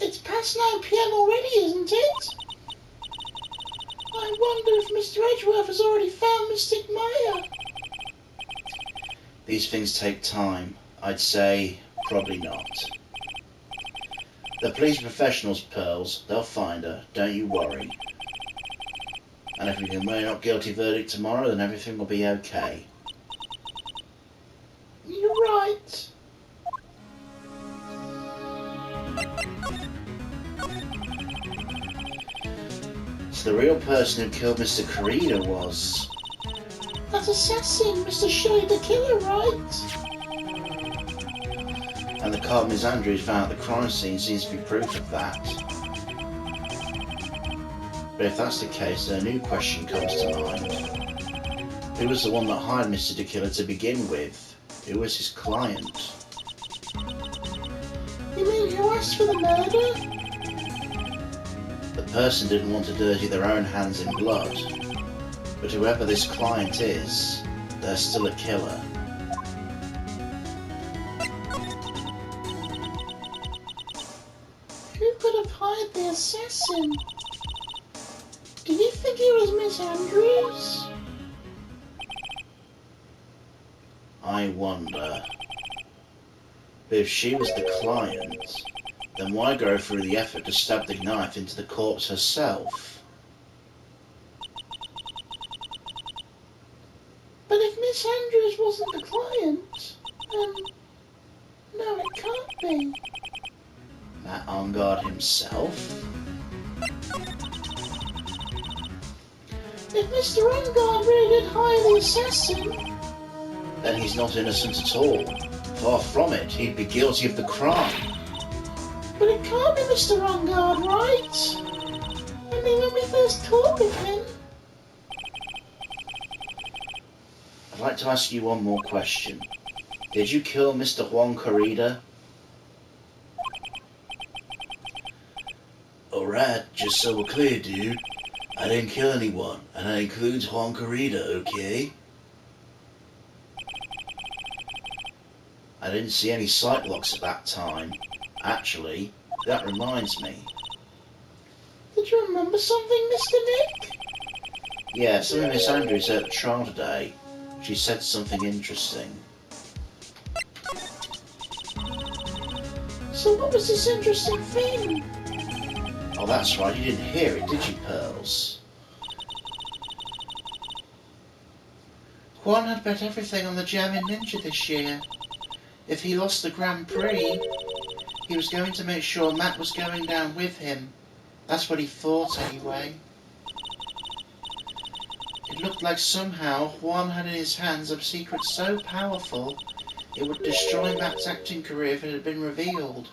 It's past 9 p.m. already, isn't it? I wonder if Mr. Edgeworth has already found Mystic Maya. These things take time. I'd say probably not. The police professionals, Pearls. They'll find her. Don't you worry. And if we can win a not guilty verdict tomorrow, then everything will be okay. You're right. So the real person who killed Mr. Corrida was... That assassin, Mr. Shelley the Killer, right? And the card Ms. Andrews found at the crime scene seems to be proof of that. But if that's the case, then a new question comes to mind. Who was the one that hired Mr. the Killer to begin with? Who was his client? You mean who asked for the murder? The person didn't want to dirty their own hands in blood. But whoever this client is, they're still a killer. Who could have hired the assassin? Do you think it was Miss Andrews? I wonder. But if she was the client, then why go through the effort to stab the knife into the corpse herself? But if Miss Andrews wasn't the client, then... No, it can't be. That Enguard himself? If Mr. Enguard really did hire the assassin... Then he's not innocent at all. Far from it, he'd be guilty of the crime. But it can't be Mr. Enguard, right? I mean, when we first talked with him... I'd like to ask you one more question. Did you kill Mr. Juan Corrida? Alright, just so we're clear, dude. I didn't kill anyone, and that includes Juan Corrida, okay? I didn't see any sight locks at that time. Actually, that reminds me. Did you remember something, Mr. Nick? Yeah, something Miss Andrews said at the trial today. She said something interesting. So what was this interesting thing? Oh, that's right, you didn't hear it, did you, Pearls? Juan had bet everything on the German Ninja this year. If he lost the Grand Prix, he was going to make sure Matt was going down with him. That's what he thought, anyway. It looked like somehow Juan had in his hands a secret so powerful it would destroy Matt's acting career if it had been revealed.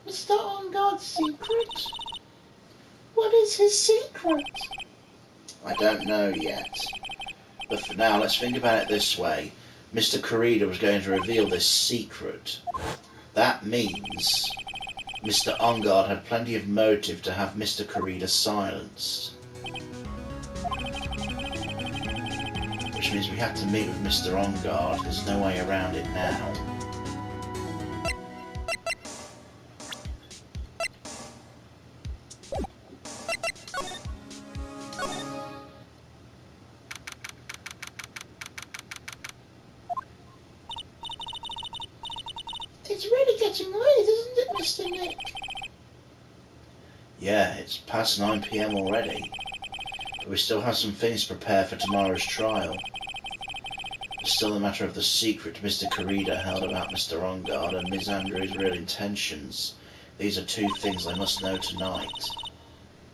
Mr. Enguard's secret? What is his secret? I don't know yet. But for now, let's think about it this way. Mr. Corrida was going to reveal this secret. That means Mr. Enguard had plenty of motive to have Mr. Corrida silenced. Which means we have to meet with Mr. Enguard. There's no way around it now. It's really getting late, isn't it, Mr. Nick? Yeah, it's past 9 p.m. already. But we still have some things to prepare for tomorrow's trial. There's still the matter of the secret Mr. Corrida held about Mr. Enguard and Ms. Andrews' real intentions. These are two things I must know tonight.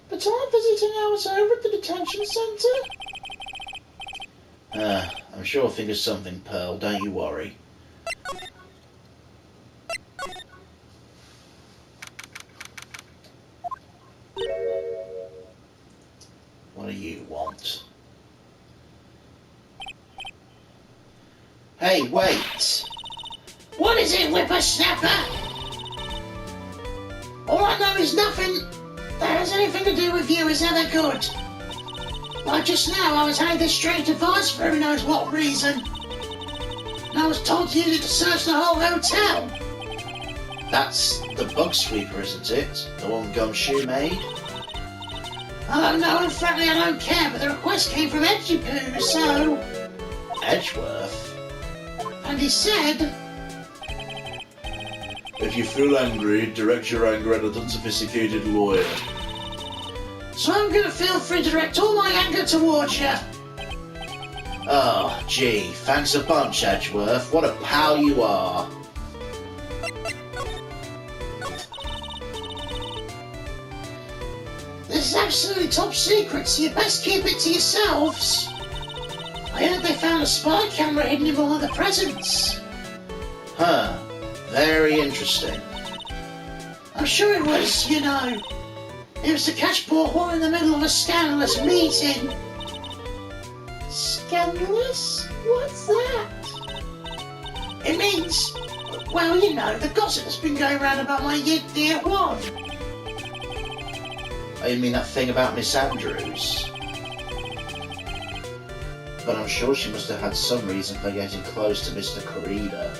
But aren't visiting hours over at the detention centre? I'm sure I'll think of something, Pearl, don't you worry. What do you want? Hey, wait! What is it, whippersnapper? All I know is nothing that has anything to do with you is ever good. Like just now, I was handed straight advice for who knows what reason. I was told to use it to search the whole hotel. That's the bug sweeper, isn't it? The one Gumshoe made? I don't know, and frankly I don't care, but the request came from Edgepoo, so... Edgeworth? And he said... If you feel angry, direct your anger at an unsophisticated lawyer. So I'm gonna feel free to direct all my anger towards you. Oh, gee, thanks a bunch, Edgeworth. What a pal you are. This is absolutely top secret, so you best keep it to yourselves. I heard they found a spy camera hidden in one of the presents. Huh. Very interesting. I'm sure it was, you know. It was to catch poor Juan in the middle of a scandalous meeting. Scandalous? What's that? It means, well, you know, the gossip that's been going around about my dear Juan. Oh, you mean that thing about Miss Andrews? But I'm sure she must have had some reason for getting close to Mr. Corrida.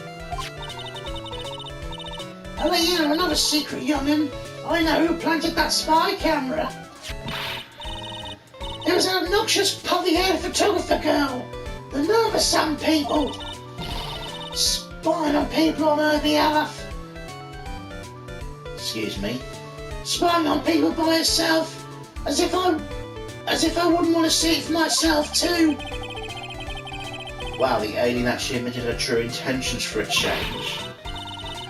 I'll let you know another secret, young'un. I know who planted that spy camera. There was an obnoxious, puffy-haired photographer girl. The nerve of some people. Spying on people on her behalf. Excuse me? Spying on people by herself. As if I wouldn't want to see it for myself too. Wow, the alien actually admitted her true intentions for a change.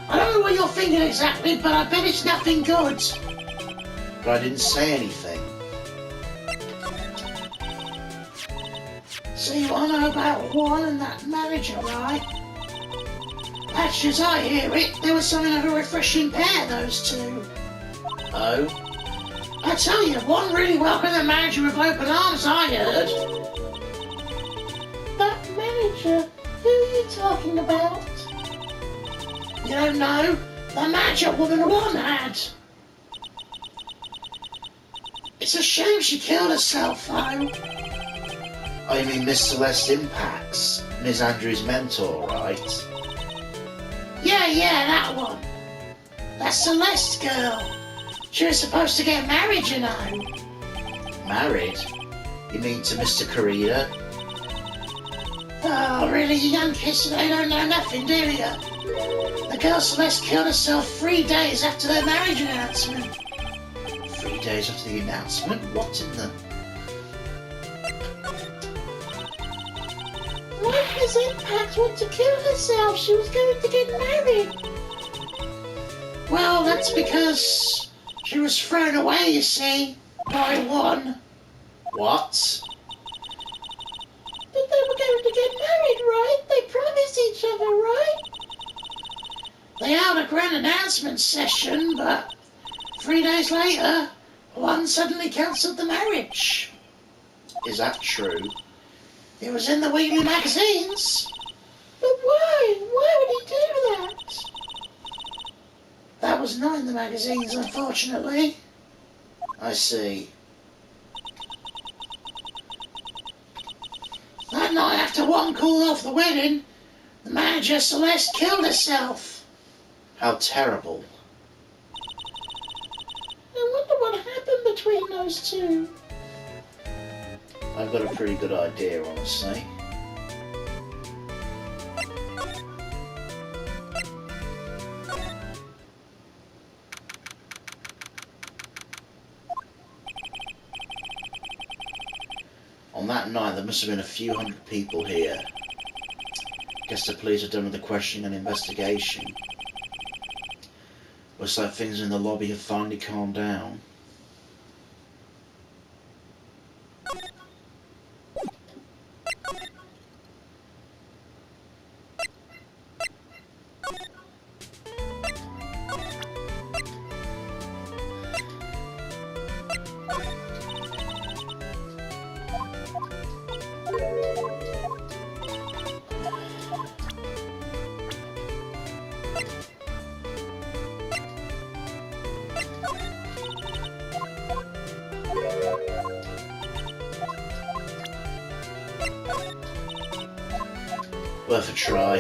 I don't know what you're thinking exactly, but I bet it's nothing good. But I didn't say anything. See what I know about Juan and that manager, right? Actually, as I hear it, there was something of a refreshing pair, those two. Oh? I tell you, Juan really welcomed the manager with open arms, I heard. That manager? Who are you talking about? You don't know? The manager woman Juan had. It's a shame she killed herself, though. Oh, you mean Miss Celeste Impacts? Miss Andrews' mentor, right? Yeah, that one. That Celeste girl. She was supposed to get married, you know. Married? You mean to Mr. Corrida? Oh, really, you young kids today don't know nothing, do you? The girl Celeste killed herself 3 days after their marriage announcement. 3 days after the announcement? What in the... Why did Miss Impact want to kill herself? She was going to get married. Well, that's because she was thrown away, you see, by Juan. What? But they were going to get married, right? They promised each other, right? They held a grand announcement session, but 3 days later, Juan suddenly cancelled the marriage. Is that true? It was in the weekly magazines. But why? Why would he do that? That was not in the magazines, unfortunately. I see. That night after Juan called off the wedding, the manager Celeste killed herself. How terrible. I wonder what happened between those two. I've got a pretty good idea, honestly. On that night, there must have been a few hundred people here. Guess the police are done with the questioning and investigation. Looks like things in the lobby have finally calmed down. Worth a try.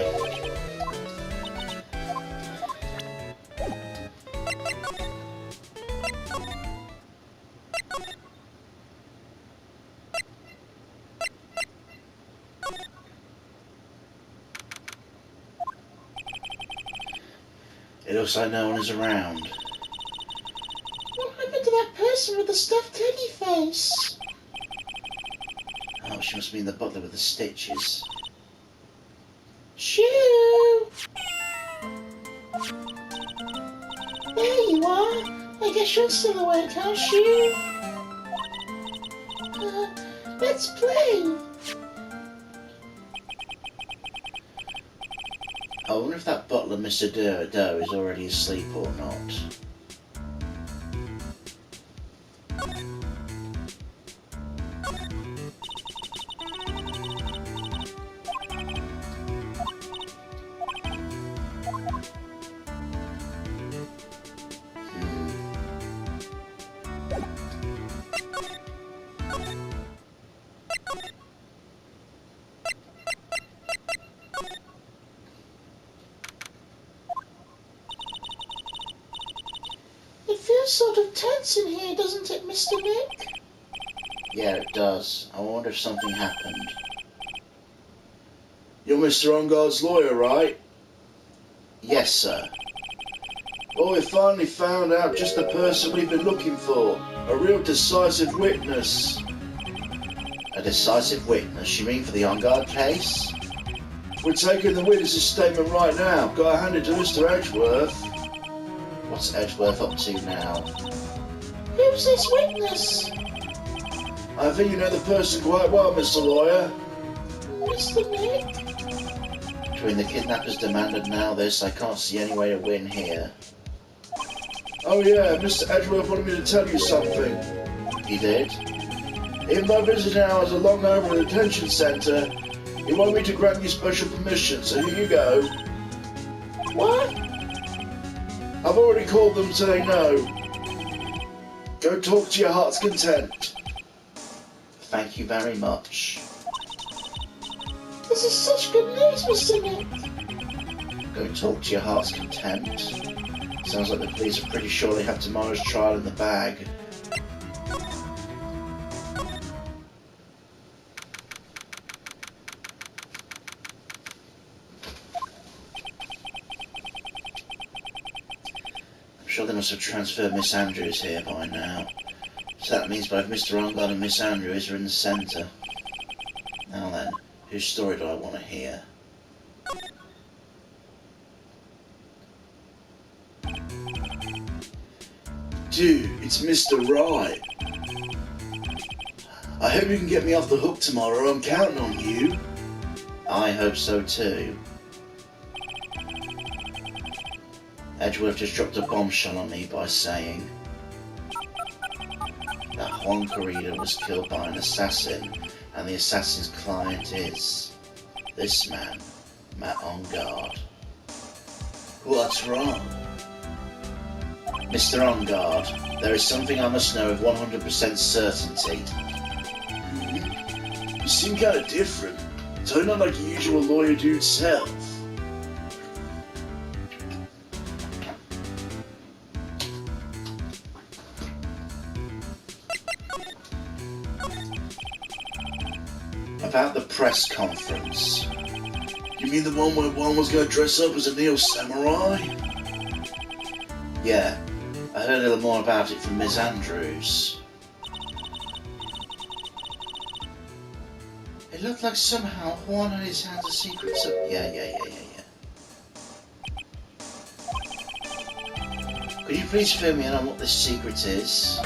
It looks like no one is around. What happened to that person with the stuffed teddy face? Oh, she must mean the butler with the stitches. Shoo! There you are. I guess you're still awake, huh, Shoo? Let's play. I wonder if that butler, Mr. Doe, is already asleep or not. It feels sort of tense in here, doesn't it, Mr. Nick? Yeah, it does. I wonder if something happened. You're Mr. Enguard's lawyer, right? Yes, sir. Well, we finally found out just the person we've been looking for. A real decisive witness. A decisive witness? You mean for the Enguard case? We're taking the witness's statement right now. Gotta hand it to Mr. Edgeworth. What's Edgeworth up to now? Who's this witness? I think you know the person quite well, Mr. Lawyer. Mr. Nick? Between the kidnapper's demand and now this, I can't see any way to win here. Oh yeah, Mr. Edgeworth wanted me to tell you something. He did? In my visiting hours are long over at the detention centre, he wanted me to grant you special permission, so here you go. What? I've already called them to say no. Go talk to your heart's content. Thank you very much. This is such good news, Mr. Nick. Go talk to your heart's content. Sounds like the police will pretty surely have tomorrow's trial in the bag. I'm sure they must have transferred Miss Andrews here by now. So that means both Mr. Enguard and Miss Andrews are in the centre. Now then, whose story do I want to hear? Dude, it's Mr. Right. I hope you can get me off the hook tomorrow. I'm counting on you. I hope so too. Edgeworth just dropped a bombshell on me by saying that Juan Corrida was killed by an assassin, and the assassin's client is this man, Matt Enguard. What's wrong? Mr. Enguard, there is something I must know with 100% certainty. You seem kind of different. So not like your usual lawyer dude self. About the press conference. You mean the one where one was going to dress up as a neo-samurai? Yeah, I heard a little more about it from Miss Andrews. It looked like somehow Juan had his hands of secrets up. Yeah. Could you please fill me in on what this secret is?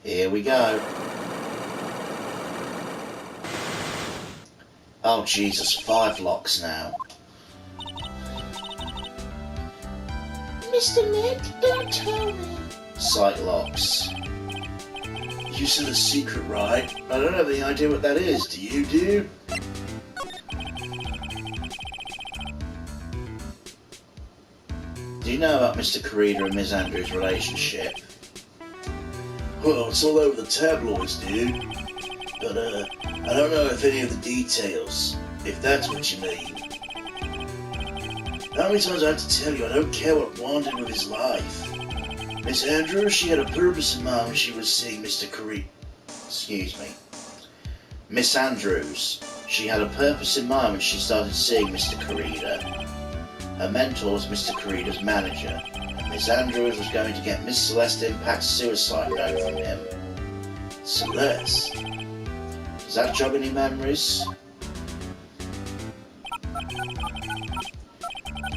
Here we go. Oh Jesus, 5 locks now. Mr. Nick, don't tell me. Sight locks. You said a secret, right? I don't have any idea what that is. Do you, do? Do you know about Mr. Corrida and Miss Andrews' relationship? Well, it's all over the tabloids, dude. But, I don't know if any of the details. if that's what you mean. How many times do I have to tell you I don't care what Juan did with his life? Miss Andrews, she had a purpose in mind when she was seeing Mr. Carida. Excuse me. Miss Andrews. She had a purpose in mind when she started seeing Mr. Carida. Her mentor was Mr. Carida's manager, and Miss Andrews was going to get Miss Celeste Impact's suicide note from him. Celeste? Does that jog any memories?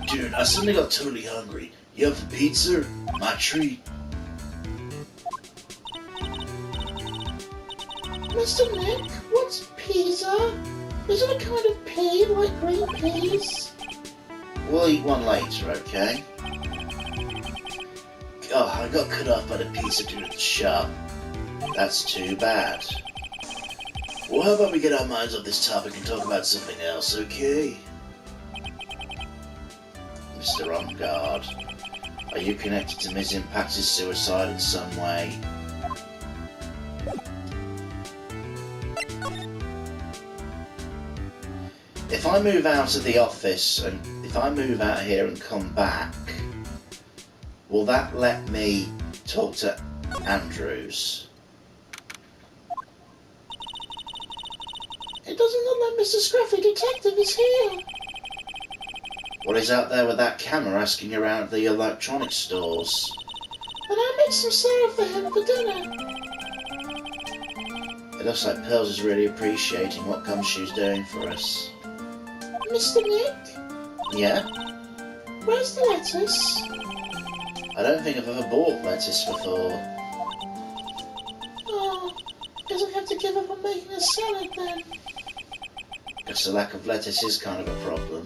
Dude, I suddenly got totally hungry. You up for pizza? My treat. Mr. Nick, what's pizza? Is it a kind of pea like green peas? We'll eat one later, okay? Oh, I got cut off by the pizza dude at the shop. That's too bad. Well, how about we get our minds off this topic and talk about something else, okay? Mr. Enguard, are you connected to Miss Impact's suicide in some way? If I move out of the office and if I move out here and come back, will that let me talk to Andrews? It doesn't look like Mr. Scruffy Detective is here. Well, he's out there with that camera asking around the electronics stores. But I made some syrup for him for dinner. It looks like Pearls is really appreciating what Gumshoe's doing for us. Mr. Nick, Yeah? where's the lettuce? I don't think I've ever bought lettuce before. Oh, guess I have to give up on making a salad then. Guess the lack of lettuce is kind of a problem.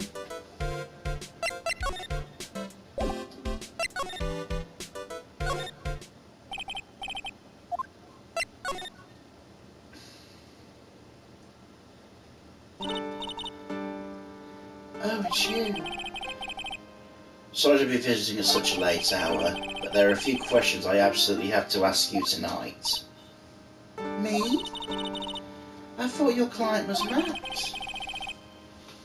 Oh, it's you. Sorry to be visiting at such a late hour, but there are a few questions I absolutely have to ask you tonight. Me? I thought your client was Matt.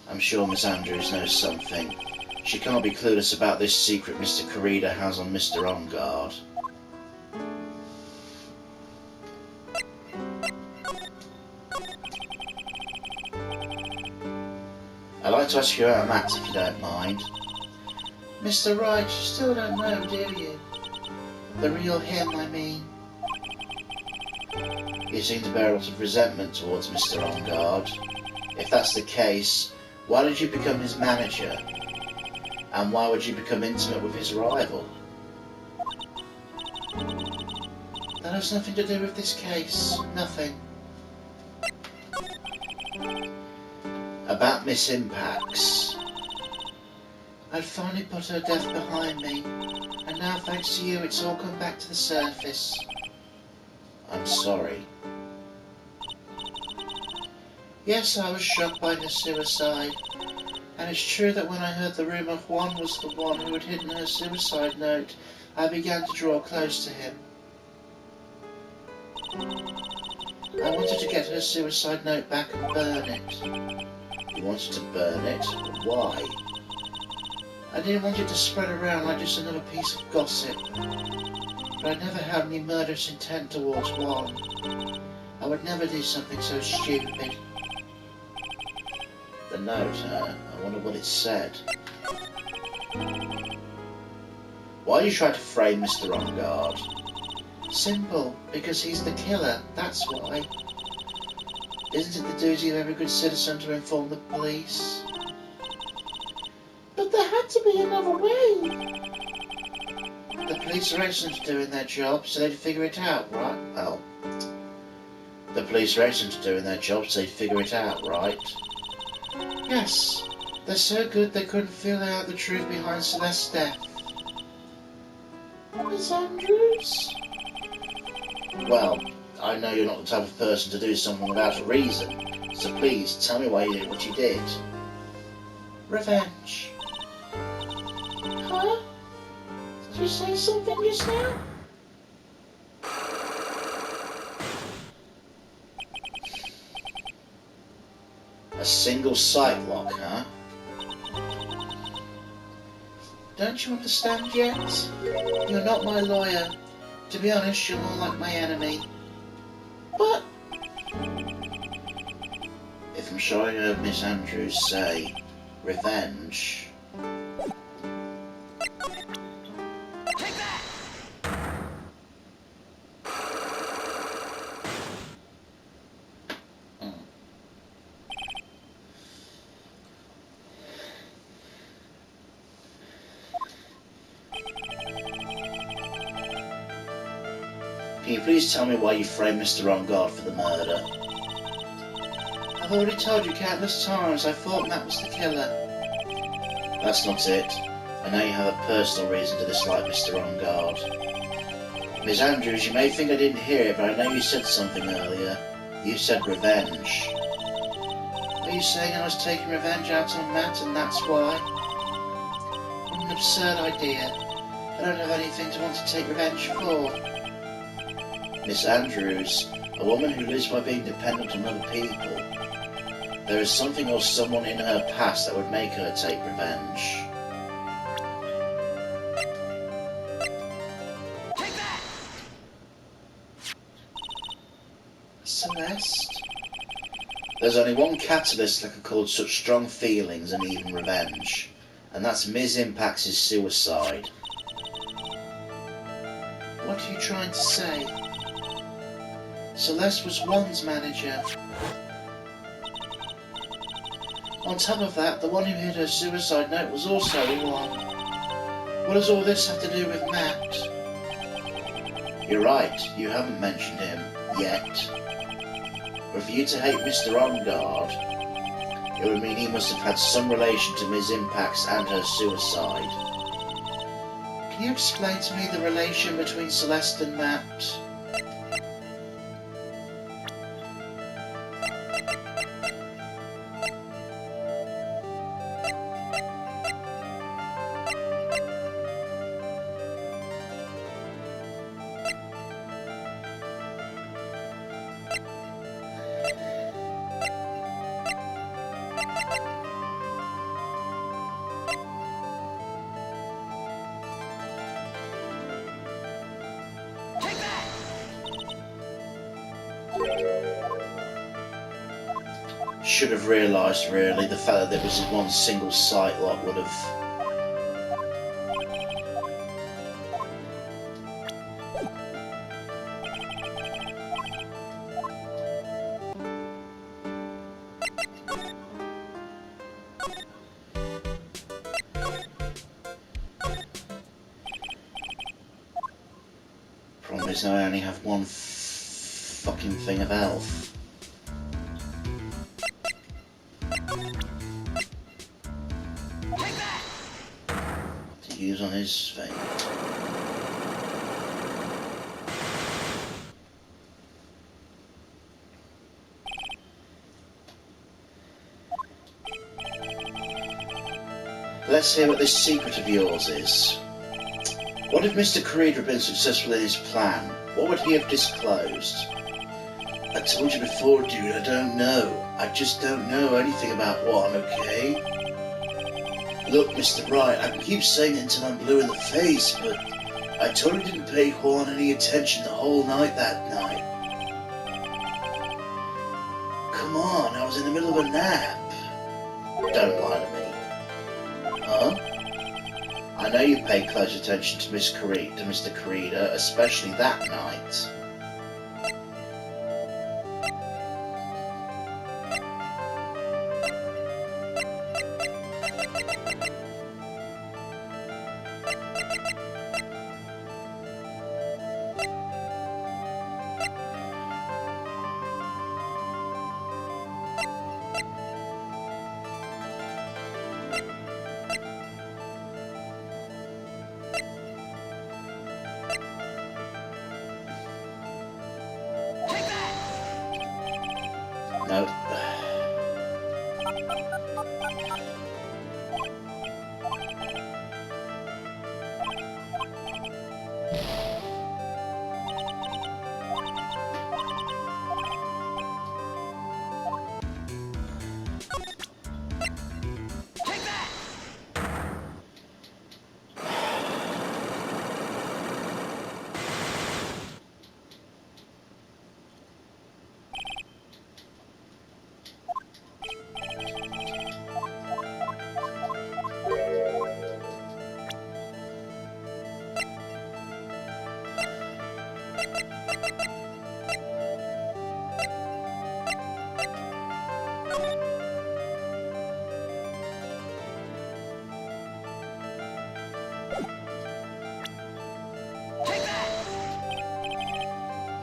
I'm sure Miss Andrews knows something. She can't be clueless about this secret Mr. Carida has on Mr. Enguard. I'd like to ask you about Matt if you don't mind. Mr. Wright, you still don't know, do you? The real him, I mean. You seem to bear a lot of resentment towards Mr. Enguard. If that's the case, why did you become his manager? And why would you become intimate with his rival? That has nothing to do with this case. Nothing. About Miss Impacts. I'd finally put her death behind me, and now thanks to you it's all come back to the surface. I'm sorry. Yes, I was shocked by her suicide, and it's true that when I heard the rumour Juan was the one who had hidden her suicide note, I began to draw close to him. I wanted to get her suicide note back and burn it. You wanted to burn it? Why? I didn't want it to spread around like just another piece of gossip. But I never had any murderous intent towards Juan. I would never do something so stupid. The note, I wonder what it said. Why do you try to frame Mr. Enguard? Simple, because he's the killer, that's why. Isn't it the duty of every good citizen to inform the police? But there had to be another way. The police are excellent at doing their job, so they'd figure it out, right? Oh. The police are excellent at doing their job, so they'd figure it out, right? Yes. They're so good they couldn't figure out the truth behind Celeste's death. Miss Andrews? Well, I know you're not the type of person to do something without a reason, so please tell me why you did what you did. Revenge. Huh? Did you say something just now? A single sight lock, huh? Don't you understand yet? You're not my lawyer. To be honest, you're more like my enemy. But If I'm sure I heard Miss Andrews say revenge. Can you please tell me why you framed Mr. Enguard for the murder? I've already told you countless times I thought Matt was the killer. That's not it. I know you have a personal reason to dislike Mr. Enguard. Miss Andrews, you may think I didn't hear it, but I know you said something earlier. You said revenge. Are you saying I was taking revenge out on Matt and that's why? What an absurd idea. I don't have anything to want to take revenge for. Miss Andrews, a woman who lives by being dependent on other people. There is something or someone in her past that would make her take revenge. take that! Celeste? There's only one catalyst that could cause such strong feelings and even revenge, and that's Ms. Impax's suicide. What are you trying to say? Celeste was Juan's manager. On top of that, the one who hid her suicide note was also Juan. What does all this have to do with Matt? You're right, you haven't mentioned him, yet. But for you to hate Mr. Enguard, it would mean he must have had some relation to Ms. Impax and her suicide. Can you explain to me the relation between Celeste and Matt? Take that! Should have realised, really, the fact that there was one single sight lock would have... Problem is now I only have one fucking thing of health. Take that! To use on his thing. Let's hear what this secret of yours is. What if Mr. Creed had been successful in his plan? What would he have disclosed? I told you before, dude, I don't know. I just don't know anything about Juan, okay? Look, Mr. Wright, I can keep saying it until I'm blue in the face, but I totally didn't pay Juan any attention the whole night that night. Come on, I was in the middle of a nap. Don't lie to me. Huh? I know you paid close attention to Mr. Carida, especially that night. Take that! No.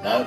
Nope.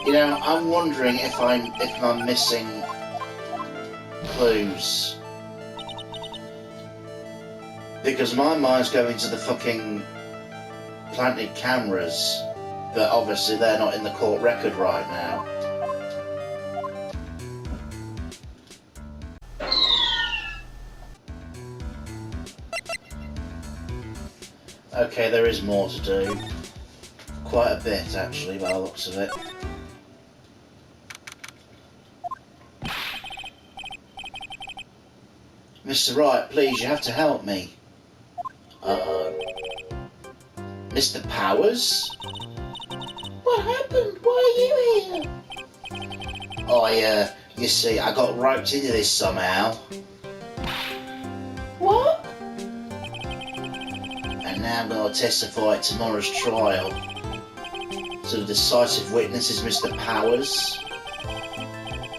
You know, I'm wondering if I'm missing clues. Because my mind's going to the fucking planted cameras, but obviously they're not in the court record right now. Okay, there is more to do. Quite a bit, actually, by the looks of it. Mr. Wright, please, you have to help me. Uh-oh. Mr. Powers? What happened? Why are you here? You see, I got roped into this somehow. What? And now I'm going to testify at tomorrow's trial. So the decisive witness is Mr. Powers.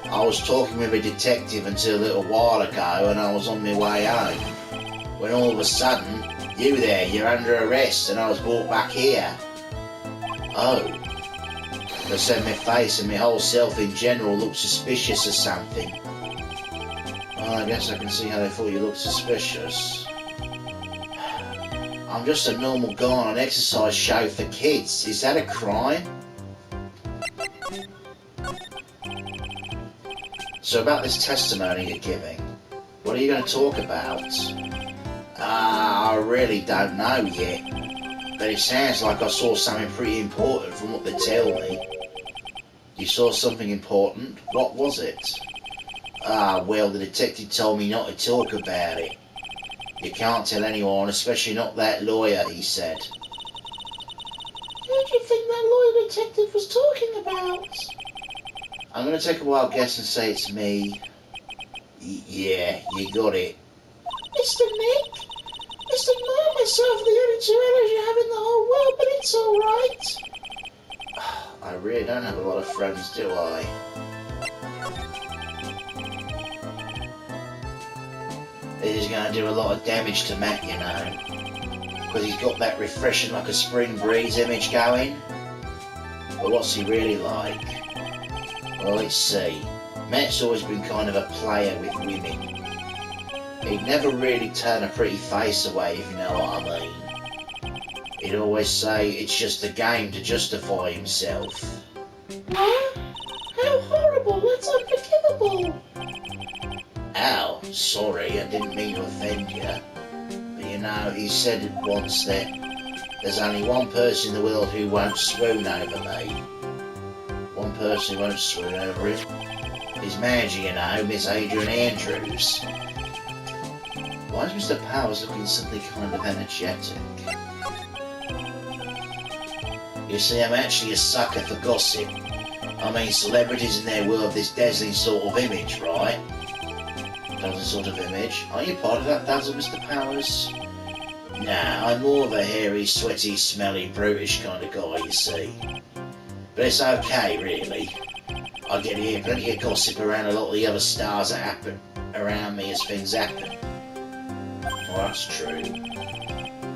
I was talking with a detective until a little while ago and I was on my way home. When all of a sudden, you there, you're under arrest and I was brought back here. Oh. They said my face and my whole self in general looked suspicious or something. Well, I guess I can see how they thought you looked suspicious. I'm just a normal guy on an exercise show for kids. Is that a crime? So about this testimony you're giving, what are you going to talk about? I really don't know yet. But it sounds like I saw something pretty important from what they tell me. You saw something important? What was it? Well, the detective told me not to talk about it. You can't tell anyone, especially not that lawyer, he said. Who do you think that lawyer detective was talking about? I'm going to take a wild guess and say it's me. Yeah, you got it. Mr. Nick? Mr. Know myself the only two allies you have in the whole world, but it's alright. I really don't have a lot of friends, do I? This is going to do a lot of damage to Matt, you know. Because he's got that refreshing like a spring breeze image going. But what's he really like? Well, let's see. Matt's always been kind of a player with women. He'd never really turn a pretty face away, if you know what I mean. He'd always say it's just a game to justify himself. What? How horrible! That's unforgivable! Ow, sorry, I didn't mean to offend you. But you know, he said once that there's only one person in the world who won't swoon over me. One person who won't swoon over him. His manager, you know, Miss Adrian Andrews. Why is Mr. Powers looking suddenly kind of energetic? You see, I'm actually a sucker for gossip. I mean, celebrities in their world, this dazzling sort of image, right? Dazzling sort of image. Are you part of that dazzle, Mr. Powers? Nah, I'm more of a hairy, sweaty, smelly, brutish kind of guy, you see. But it's okay, really. I get to hear plenty of gossip around a lot of the other stars that happen around me as things happen. Well, that's true.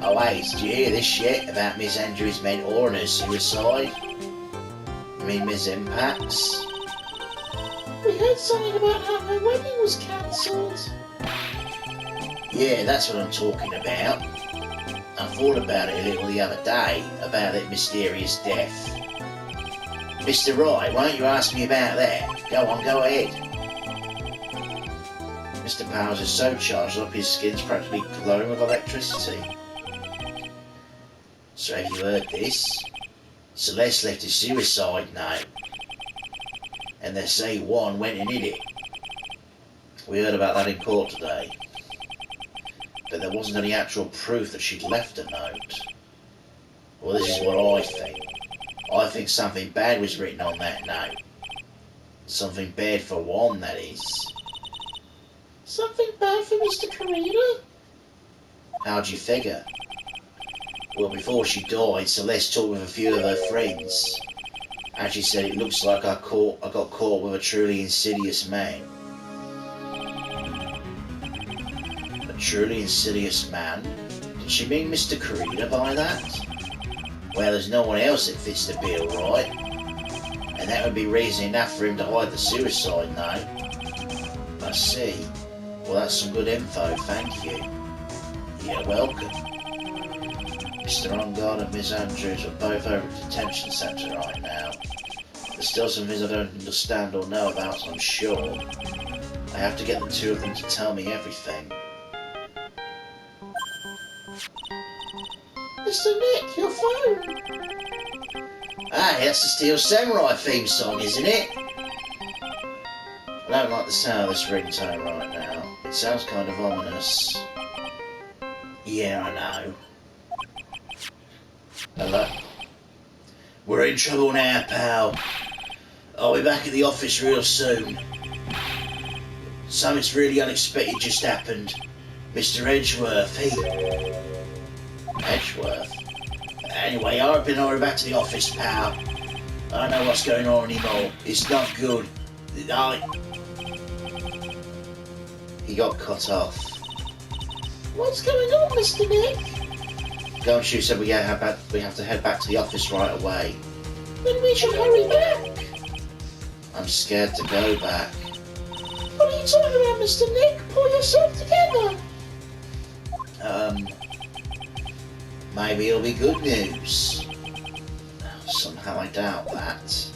Oh wait, did you hear this yet about Miss Andrews' mentor and her suicide? You mean Miss Impacts? We heard something about how her wedding was cancelled. Yeah, that's what I'm talking about. I thought about it a little the other day, about that mysterious death. Mr. Wright, why don't you ask me about that? Go on, go ahead. Mr. Powers is so charged up his skin's practically glowing with electricity. So have you heard this? Celeste left a suicide note. And they say one went and hid it. We heard about that in court today. But there wasn't any actual proof that she'd left a note. Well, this is what I think. I think something bad was written on that note. Something bad for one, that is. Something bad for Mr. Karina? How'd you figure? Well, before she died, Celeste talked with a few of her friends. And she said it looks like I got caught with a truly insidious man. A truly insidious man? Did she mean Mr. Karina by that? Well, there's no one else that fits the bill, right? And that would be reason enough for him to hide the suicide note. I see. Well, that's some good info, thank you. You're welcome. Mr. Enguard and Miss Andrews are both over at the detention centre right now. There's still some things I don't understand or know about, I'm sure. I have to get the two of them to tell me everything. Mr. Nick, your phone! Ah, that's the Steel Samurai theme song, isn't it? I don't like the sound of this ringtone right now. It sounds kind of ominous. Yeah, I know. Hello? We're in trouble now, pal. I'll be back at the office real soon. Something's really unexpected just happened. Mr. Edgeworth, Edgeworth? Anyway, I've been on back to the office, pal. I don't know what's going on anymore. It's not good. He got cut off. What's going on, Mr. Nick? Gumshoe said we have to head back to the office right away. Then we should hurry back. I'm scared to go back. What are you talking about, Mr. Nick? Pull yourself together. Maybe it'll be good news. Somehow I doubt that.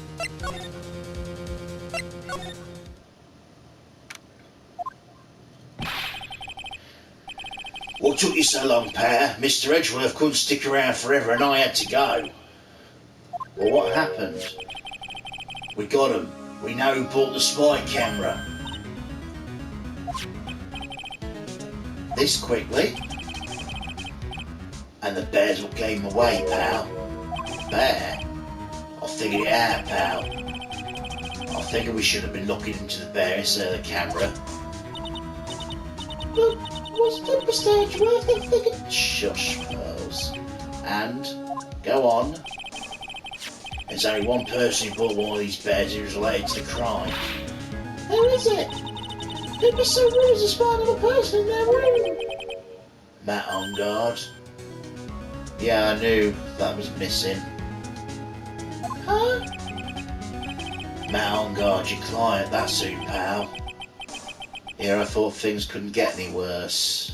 What took you so long, Pa? Mr. Edgeworth couldn't stick around forever and I had to go. Well, what happened? We got him. We know who bought the spy camera. This quickly? And the bear's what gave him away, pal. Bear? I figured it out, pal. I figured we should have been looking into the bear instead of the camera. But wasn't it Mr. Edgeworth that figured... Shush, Pearls. And? Go on. There's only one person who bought one of these bears who's related to the crime. Who is it? It was so rude as a spying on a person in their room. Matt Enguard. Yeah, I knew that was missing. Huh? Matt Enguard, your client, that's who, pal. Yeah, I thought things couldn't get any worse.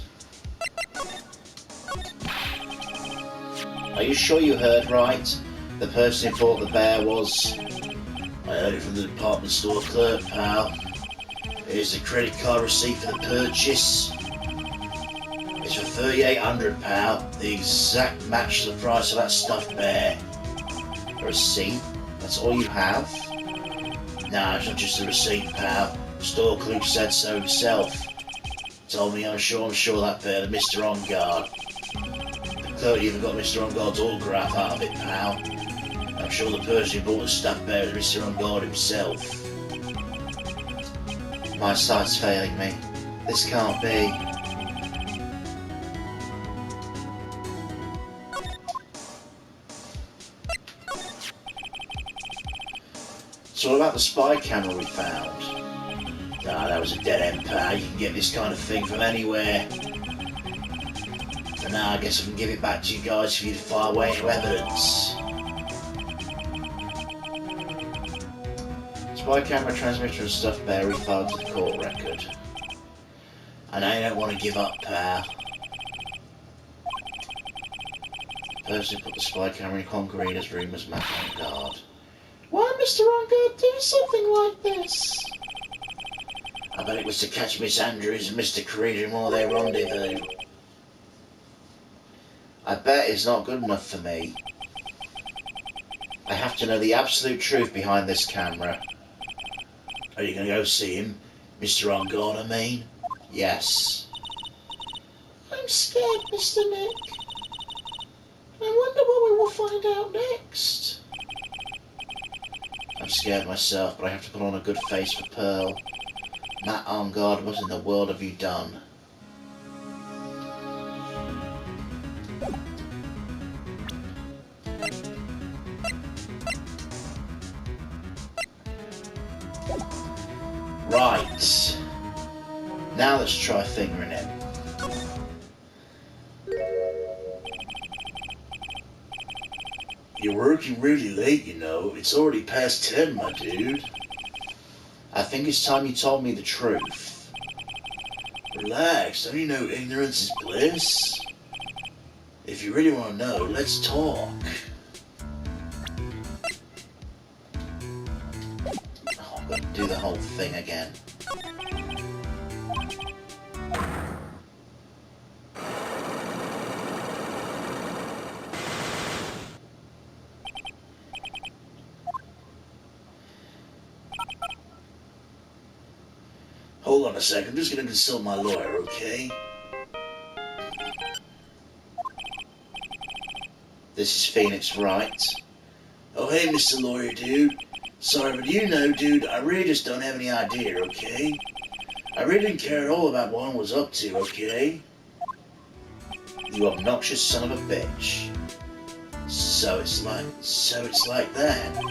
Are you sure you heard right? The person who bought the bear was... I heard it from the department store clerk, pal. Here's the credit card receipt for the purchase. It's for $3,800, pal. The exact match to the price of that stuffed bear. A receipt? That's all you have? Nah, it's not just a receipt, pal. The store clerk said so himself. Told me I'm sure that bear to Mr. Enguard. The clerk even got Mr. Enguard's autograph out of it, pal. I'm sure the person who bought the stuffed bear is Mr. Enguard himself. My sight's failing me. This can't be. So what about the spy camera we found? Ah, that was a dead end, pal. You can get this kind of thing from anywhere. For now, I guess I can give it back to you guys for you to file away into evidence. Spy camera, transmitter and stuff bear refiled to the court record. I know you don't want to give up, pal. The person who put the spy camera in Conquerita's room was Matt Enguard. Why, Mr. Enguard, do something like this? I bet it was to catch Miss Andrews and Mr. Carida in one of their rendezvous. I bet it's not good enough for me. I have to know the absolute truth behind this camera. Are you going to go see him? Mr. Enguard, I mean? Yes. I'm scared, Mr. Nick. I wonder what we will find out next. I'm scared myself, but I have to put on a good face for Pearl. Matt Enguard, what in the world have you done? Right. Now let's try fingering him. You're working really late, you know. It's already past 10, my dude. I think it's time you told me the truth. Relax, don't you know ignorance is bliss? If you really want to know, let's talk. Oh, I've got to do the whole thing again. Hold on a sec, I'm just gonna consult my lawyer, okay? This is Phoenix, right? Oh, hey, Mr. Lawyer, dude. Sorry, but you know, dude, I really just don't have any idea, okay? I really didn't care at all about what I was up to, okay? You obnoxious son of a bitch. So it's like that.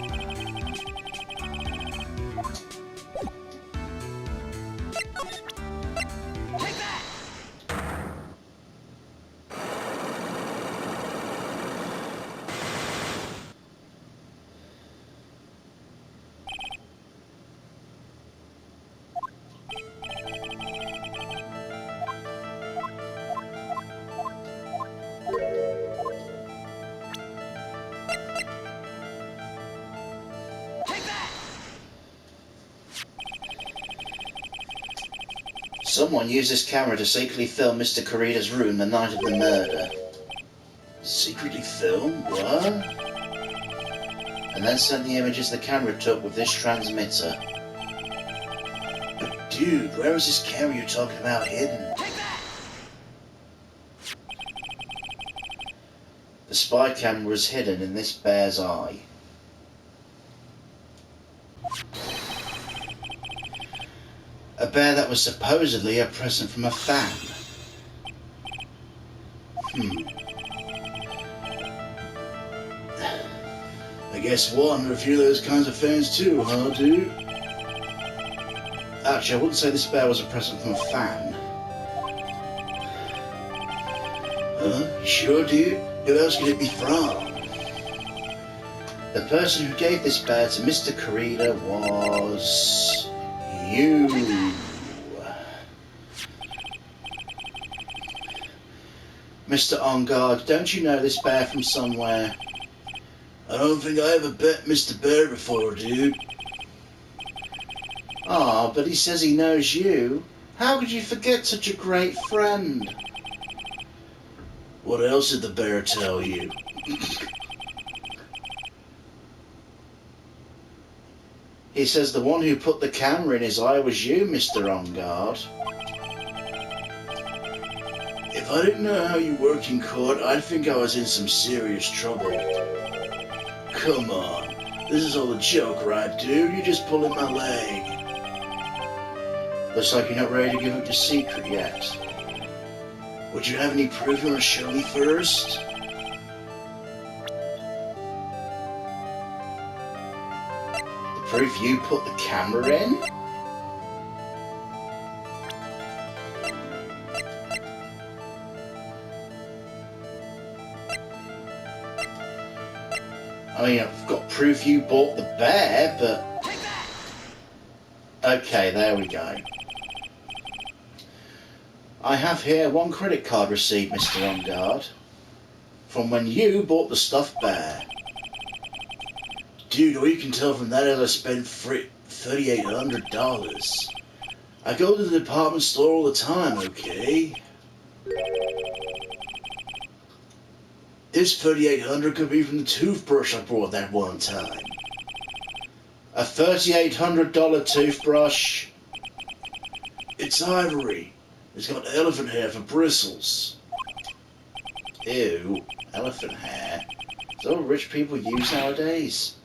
Someone used this camera to secretly film Mr. Carida's room the night of the murder. Secretly film? What? And then sent the images the camera took with this transmitter. But dude, where was this camera you're talking about hidden? The spy camera was hidden in this bear's eye. A bear that was supposedly a present from a fan. I guess we'll under a few of those kinds of fans too, huh, dude? Actually, I wouldn't say this bear was a present from a fan. Huh? You sure, dude? Who else could it be from? The person who gave this bear to Mr. Carida was... you. Mr. Enguard, don't you know this bear from somewhere? I don't think I ever bet Mr. Bear before, dude. Ah, but he says he knows you. How could you forget such a great friend? What else did the bear tell you? He says the one who put the camera in his eye was you, Mr. Enguard. If I didn't know how you worked in court, I'd think I was in some serious trouble. Come on. This is all a joke, right, dude? You're just pulling my leg. Looks like you're not ready to give up your secret yet. Would you have any proof you want to show me first? The Proof you put the camera in? I mean, I've got proof you bought the bear, but... Okay, there we go. I have here one credit card receipt, Mr. Enguard, from when you bought the stuffed bear. Dude, all you can tell from that is I spent $3,800. I go to the department store all the time, okay? This $3,800 could be from the toothbrush I bought that one time. A $3,800 toothbrush? It's ivory. It's got elephant hair for bristles. Ew, elephant hair? Is that what rich people use nowadays?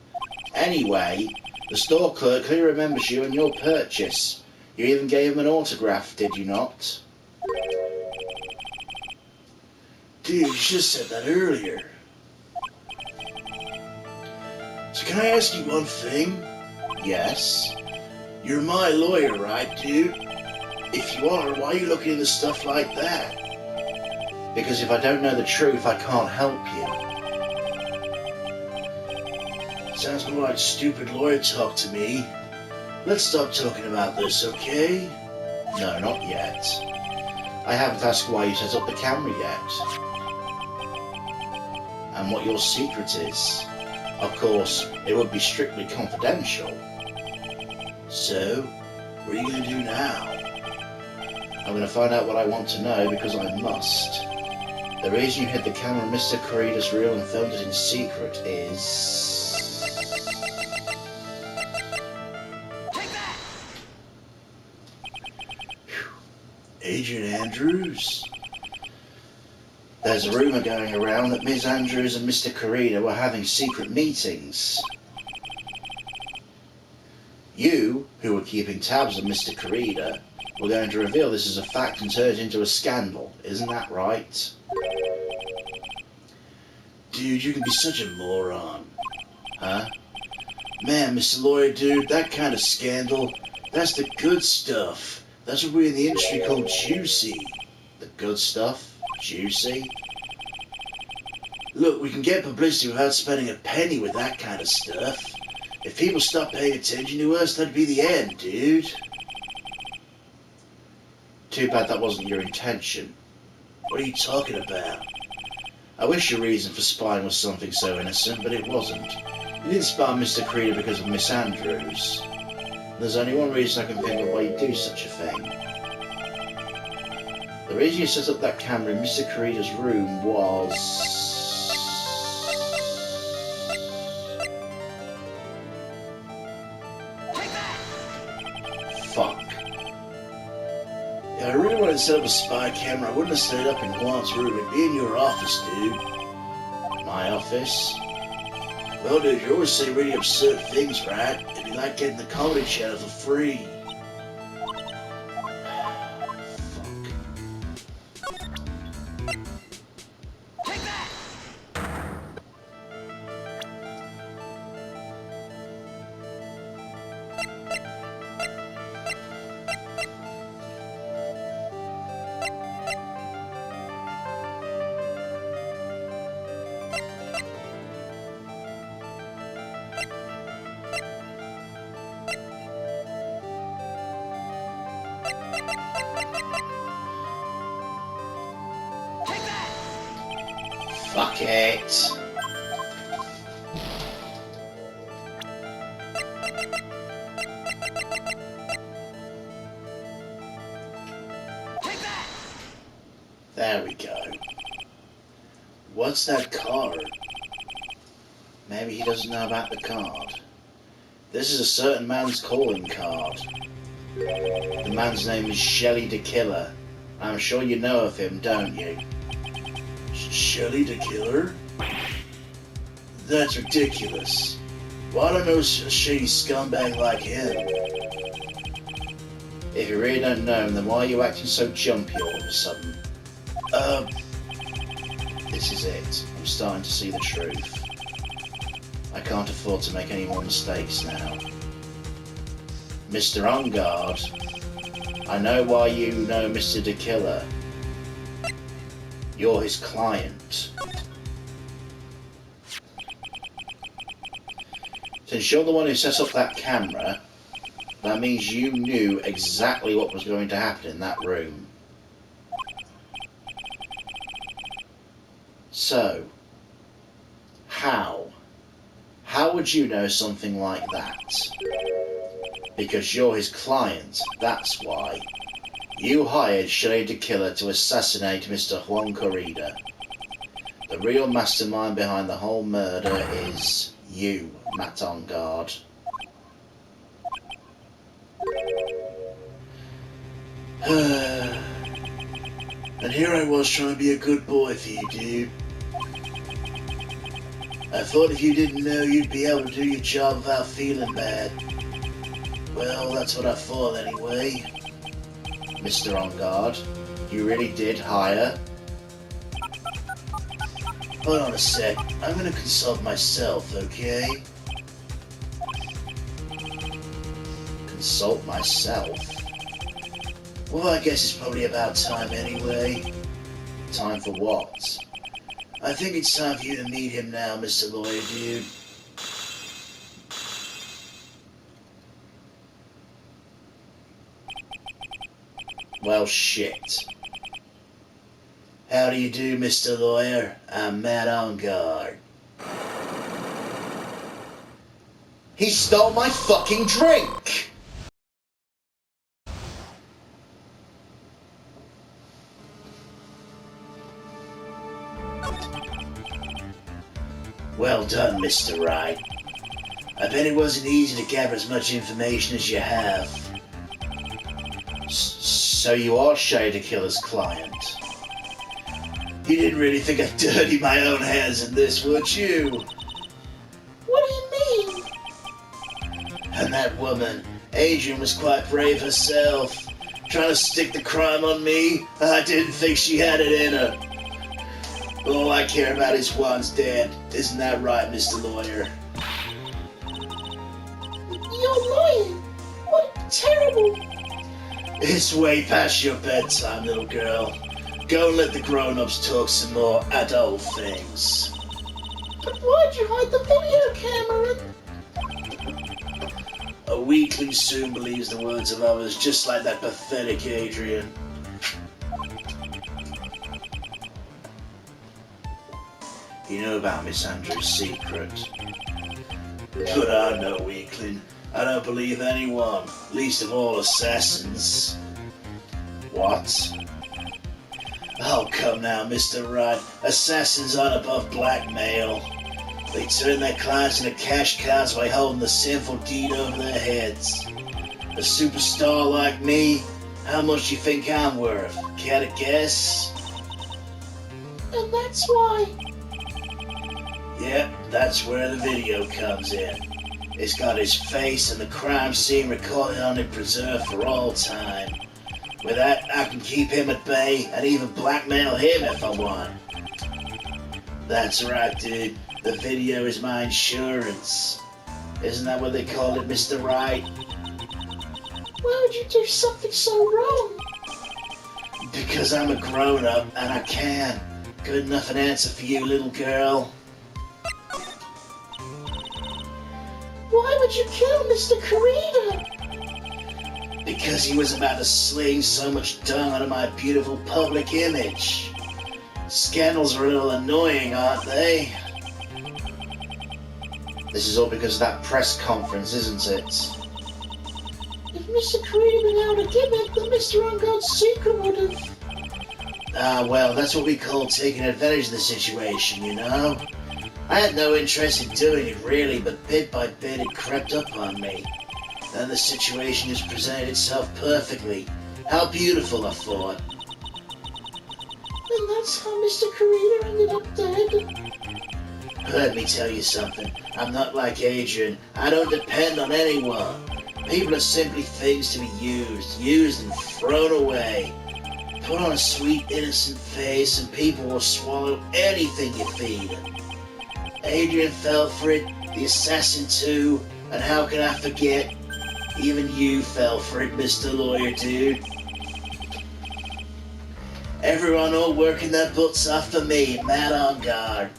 Anyway, the store clerk clearly remembers you and your purchase. You even gave him an autograph, did you not? Dude, you should have said that earlier. So can I ask you one thing? Yes. You're my lawyer, right, dude? If you are, why are you looking into stuff like that? Because if I don't know the truth, I can't help you. Sounds more like stupid lawyer talk to me. Let's stop talking about this, okay? No, not yet. I haven't asked why you set up the camera yet. And what your secret is. Of course, it would be strictly confidential. So, what are you going to do now? I'm going to find out what I want to know because I must. The reason you hid the camera in Mr. Karida's room and filmed it in secret is... Agent Andrews? There's a rumour going around that Ms. Andrews and Mr. Karida were having secret meetings. You, who were keeping tabs on Mr. Karida, were going to reveal this as a fact and turn it into a scandal. Isn't that right? Dude, you can be such a moron. Huh? Man, Mr. Lawyer, dude, that kind of scandal, that's the good stuff. That's what we in the industry call juicy. The good stuff? Juicy? Look, we can get publicity without spending a penny with that kind of stuff. If people stop paying attention to us, that'd be the end, dude. Too bad that wasn't your intention. What are you talking about? I wish your reason for spying was something so innocent, but it wasn't. You didn't spy on Mr. Karida because of Miss Andrews. There's only one reason I can think of why you'd do such a thing. The reason you set up that camera in Mr. Karida's room was... Fuck. If I really wanted to set up a spy camera, I wouldn't have set it up in Enguard's room. It'd be in your office, dude. My office? Well, dude, you always say really absurd things, right? It'd be like getting the Comedy Channel for free. Fuck it. There we go. What's that card? Maybe he doesn't know about the card. This is a certain man's calling card. The man's name is Shelley the Killer. I'm sure you know of him, don't you? Shelley the Killer? That's ridiculous. Why don't I know a shady scumbag like him? If you really don't know him, then why are you acting so jumpy all of a sudden? This is it. I'm starting to see the truth. I can't afford to make any more mistakes now. Mr. Enguard, I know why you know Mr. the Killer. You're his client. Since you're the one who set up that camera, that means you knew exactly what was going to happen in that room. So, how? How would you know something like that? Because you're his client, that's why. You hired Shelley the Killer to assassinate Mr. Juan Corrida. The real mastermind behind the whole murder is you, Matt Enguard. And here I was trying to be a good boy for you, dude. I thought if you didn't know, you'd be able to do your job without feeling bad. Well, that's what I thought anyway. Mr. Enguard, you really did hire? Hold on a sec. I'm gonna consult myself, okay? Consult myself? Well, I guess it's probably about time anyway. Time for what? I think it's time for you to meet him now, Mr. Lawyer Dude. Well, shit. How do you do, Mr. Lawyer? I'm Matt Enguard. He stole my fucking drink! Well done, Mr. Wright. I bet it wasn't easy to gather as much information as you have. So you are Shelley the Killer's client? You didn't really think I'd dirty my own hands in this, would you? What do you mean? And that woman, Adrian, was quite brave herself. Trying to stick the crime on me, I didn't think she had it in her. All I care about is Juan's dead. Isn't that right, Mr. Lawyer? You're lying. What terrible... It's way past your bedtime, little girl. Go and let the grown-ups talk some more adult things. But why'd you hide the video camera? A weakling soon believes the words of others, just like that pathetic Adrian. You know about Miss Andrews' secret. But I'm no weakling. I don't believe anyone, least of all assassins. What? Oh, come now, Mr. Wright. Assassins aren't above blackmail. They turn their clients into cash cows by holding the sinful deed over their heads. A superstar like me, how much do you think I'm worth? Care to guess? And that's why... Yep, that's where the video comes in. It's got his face and the crime scene recorded on it, preserved for all time. With that, I can keep him at bay and even blackmail him if I want. That's right, dude. The video is my insurance. Isn't that what they call it, Mr. Wright? Why would you do something so wrong? Because I'm a grown-up and I can. Good enough an answer for you, little girl. Why would you kill Mr. Corrida? Because he was about to sling so much dung out of my beautiful public image. Scandals are a little annoying, aren't they? This is all because of that press conference, isn't it? If Mr. Corrida had been able to give it, then Mr. Enguard's secret would have... Ah, well, that's what we call taking advantage of the situation, you know? I had no interest in doing it, really, but bit by bit it crept up on me. Then the situation just presented itself perfectly. How beautiful, I thought. And that's how Mr. Corrida ended up dead. Let me tell you something. I'm not like Adrian. I don't depend on anyone. People are simply things to be used and thrown away. Put on a sweet, innocent face and people will swallow anything you feed them. Adrian fell for it, the assassin too, and how can I forget? Even you fell for it, Mr. Lawyer, dude. Everyone all working their butts off for me, Matt Enguard.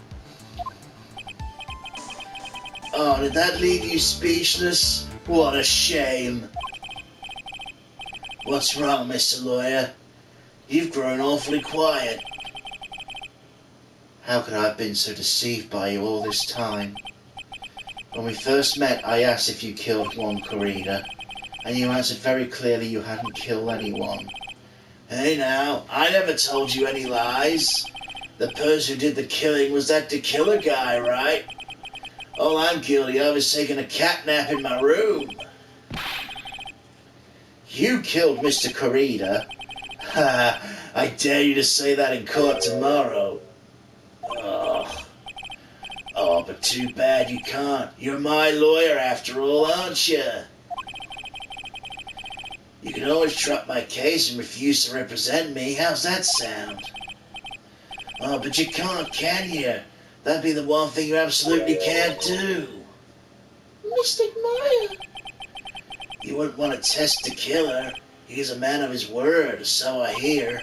Oh, did that leave you speechless? What a shame. What's wrong, Mr. Lawyer? You've grown awfully quiet. How could I have been so deceived by you all this time? When we first met, I asked if you killed Juan Corrida, and you answered very clearly you hadn't killed anyone. Hey now, I never told you any lies. The person who did the killing was that killer guy, right? All I'm guilty of is taking a cat nap in my room. You killed Mr. Corrida? Ha! I dare you to say that in court tomorrow. Oh, but too bad you can't. You're my lawyer after all, aren't you? You can always drop my case and refuse to represent me. How's that sound? Oh, but you can't, can you? That'd be the one thing you absolutely can't do. Mystic Maya. You wouldn't want to test the killer. He's a man of his word, so I hear.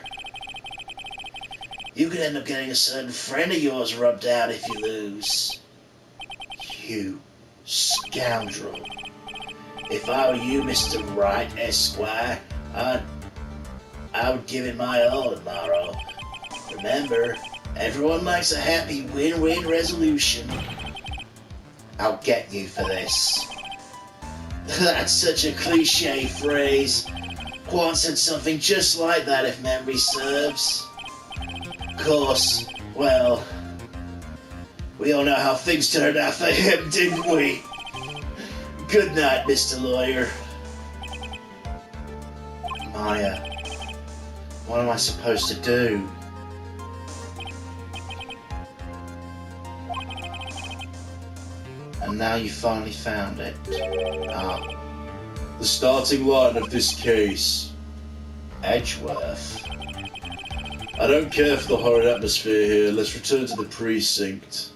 You could end up getting a certain friend of yours rubbed out if you lose. You scoundrel. If I were you, Mr. Wright, Esquire, I would give it my all tomorrow. Remember, everyone likes a happy win-win resolution. I'll get you for this. That's such a cliche phrase. Juan said something just like that, if memory serves. Of course, well, we all know how things turned out for him, didn't we? Good night, Mr. Lawyer. Maya, what am I supposed to do? And now you finally found it. Ah, The starting line of this case. Edgeworth. I don't care for the horrid atmosphere here. Let's return to the precinct.